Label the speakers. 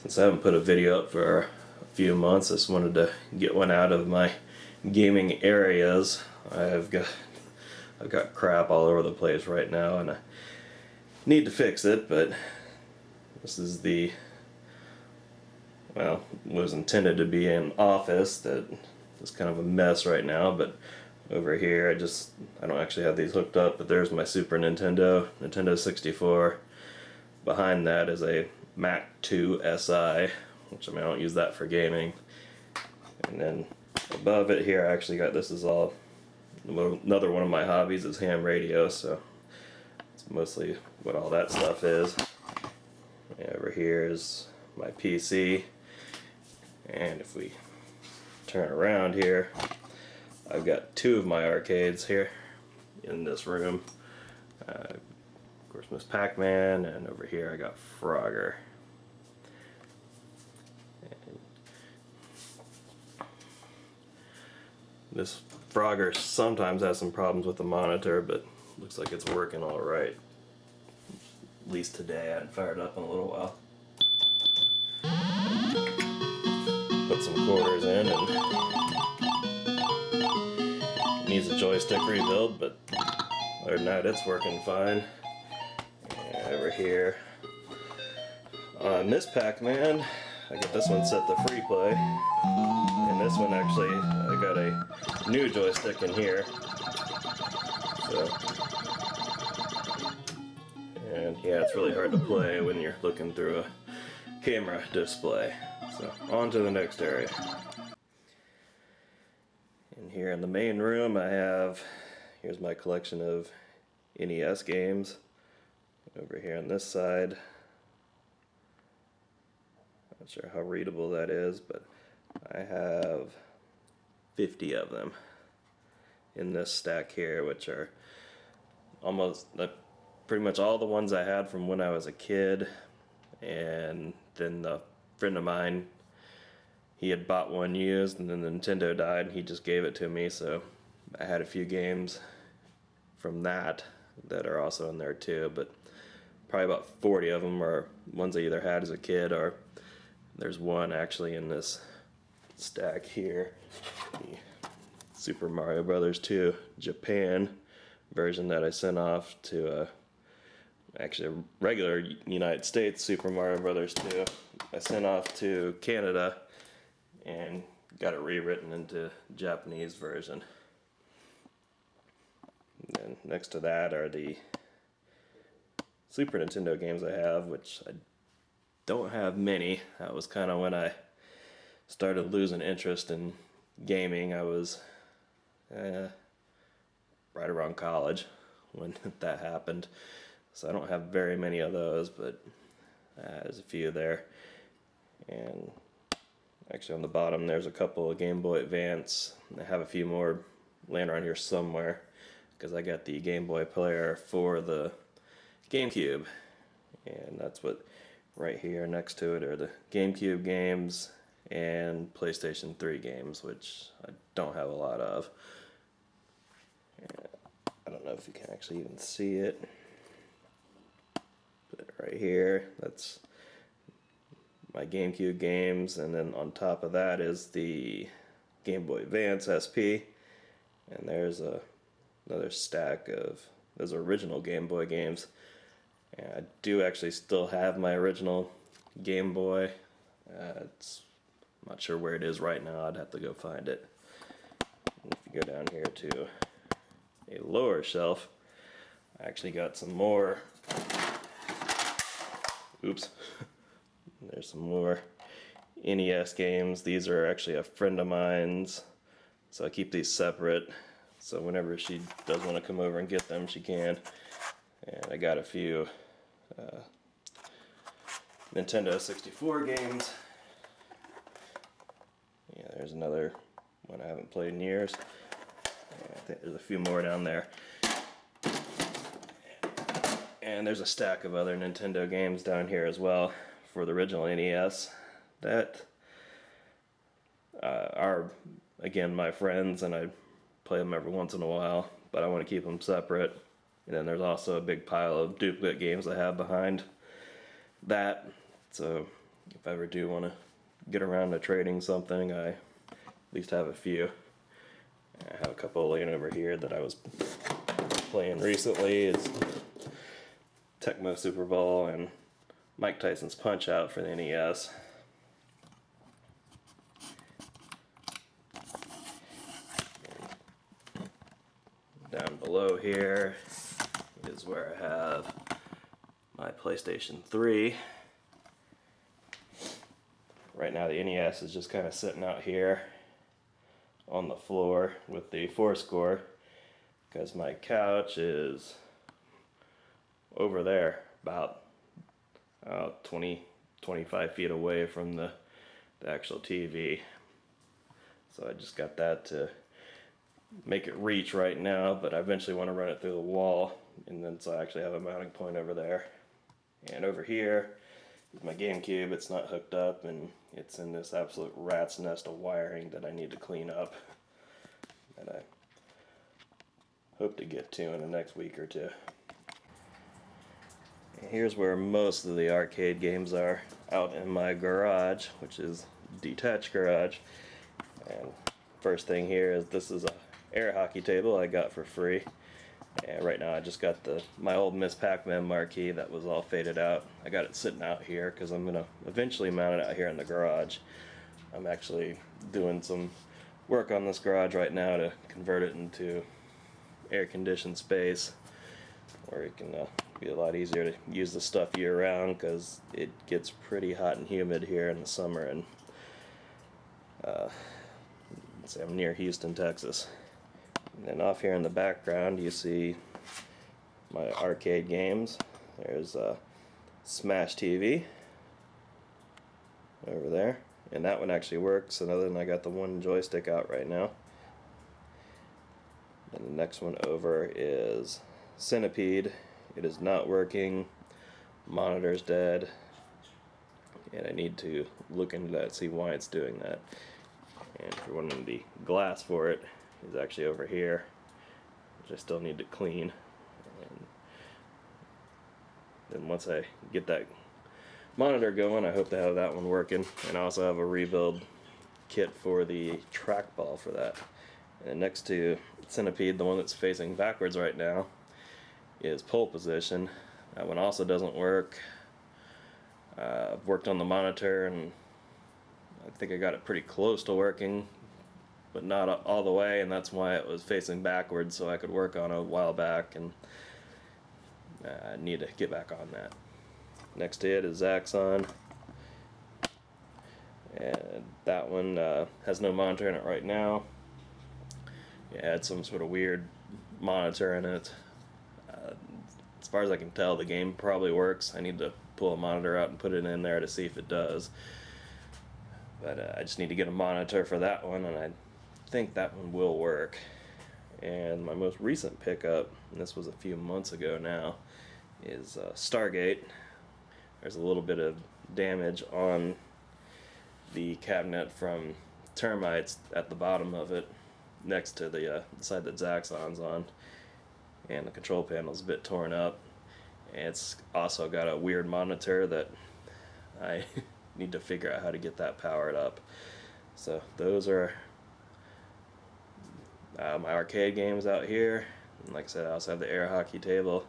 Speaker 1: Since I haven't put a video up for a few months, I just wanted to get one out of my gaming areas. I've got crap all over the place right now, and I need to fix it. But this is was intended to be an office that is kind of a mess right now. But over here, I don't actually have these hooked up. But there's my Super Nintendo 64. Behind that is a Mac 2 SI, which I don't use that for gaming. And then above it here, I actually got, this is all, another one of my hobbies is ham radio, so it's mostly what all that stuff is. And over here is my PC, and if we turn around here, I've got two of my arcades here in this room. Of course, Miss Pac-Man, and over here I got Frogger. And this Frogger sometimes has some problems with the monitor, but looks like it's working all right. At least today. I hadn't fired it up in a little while. Put some quarters in, and it needs a joystick rebuild, but other than that, it's working fine. Over here on Miss Pac-Man, I got this one set to free play, and this one actually I got a new joystick in here. So, and yeah, it's really hard to play when you're looking through a camera display. So on to the next area. And here in the main room, here's my collection of NES games. Over here on this side, not sure how readable that is, but I have 50 of them in this stack here, which are pretty much all the ones I had from when I was a kid. And then a friend of mine, he had bought one used, and then the Nintendo died, and he just gave it to me, so I had a few games from that are also in there too, but probably about 40 of them are ones I either had as a kid, or there's one actually in this stack here, the Super Mario Brothers 2 Japan version that I sent off to actually a regular United States Super Mario Brothers 2. I sent off to Canada and got it rewritten into Japanese version. And then next to that are the Super Nintendo games I have, which I don't have many. That was kind of when I started losing interest in gaming. I was right around college when that happened. So I don't have very many of those, but there's a few there. And actually on the bottom there's a couple of Game Boy Advance. I have a few more laying around here somewhere, because I got the Game Boy player for the GameCube, and that's what right here next to it are the GameCube games and PlayStation 3 games, which I don't have a lot of. And I don't know if you can actually even see it, but right here, that's my GameCube games, and then on top of that is the Game Boy Advance SP, and there's another stack of those original Game Boy games. And I do actually still have my original Game Boy. I'm not sure where it is right now. I'd have to go find it. And if you go down here to a lower shelf, I actually got some more. Oops. There's some more NES games. These are actually a friend of mine's, so I keep these separate. So whenever she does want to come over and get them, she can. And I got a few Nintendo 64 games. Yeah, there's another one I haven't played in years. I think there's a few more down there. And there's a stack of other Nintendo games down here as well for the original NES that are, again, my friends, and I play them every once in a while, but I want to keep them separate. And then there's also a big pile of duplicate games I have behind that. So if I ever do want to get around to trading something, I at least have a few. I have a couple laying over here that I was playing recently. It's Tecmo Super Bowl and Mike Tyson's Punch Out for the NES. Down below here is where I have my PlayStation 3. Right now the NES is just kind of sitting out here on the floor with the Fourscore because my couch is over there about 25 feet away from the actual TV. So I just got that to make it reach right now, but I eventually want to run it through the wall, and then so I actually have a mounting point over there. And over here is my GameCube. It's not hooked up, and it's in this absolute rat's nest of wiring that I need to clean up, that I hope to get to in the next week or two. And here's where most of the arcade games are, out in my garage, which is detached garage. And first thing here is this is a air hockey table I got for free, and right now I just got my old Miss Pac-Man marquee that was all faded out. I got it sitting out here because I'm gonna eventually mount it out here in the garage. I'm actually doing some work on this garage right now to convert it into air-conditioned space where it can be a lot easier to use the stuff year-round because it gets pretty hot and humid here in the summer. And let's see, I'm near Houston, Texas. And then off here in the background you see my arcade games. There's Smash TV over there, and that one actually works, and other than I got the one joystick out right now. And the next one over is Centipede. It is not working, monitor's dead, and I need to look into that, see why it's doing that. And if you're wondering, the glass for it is actually over here, which I still need to clean. And then once I get that monitor going, I hope to have that one working. And I also have a rebuild kit for the trackball for that. And next to Centipede, the one that's facing backwards right now, is Pole Position. That one also doesn't work. I've worked on the monitor, and I think I got it pretty close to working, but not all the way, and that's why it was facing backwards, so I could work on it a while back, and I need to get back on that. Next to it is Zaxxon, and that one has no monitor in it right now. It had some sort of weird monitor in it. As far as I can tell, the game probably works. I need to pull a monitor out and put it in there to see if it does. But I just need to get a monitor for that one, and I think that one will work. And my most recent pickup, and this was a few months ago now, is Stargate. There's a little bit of damage on the cabinet from termites at the bottom of it, next to the side that Zaxxon's on, and the control panel's a bit torn up. And it's also got a weird monitor that I need to figure out how to get that powered up. So those are my arcade games out here. And like I said, I also have the air hockey table.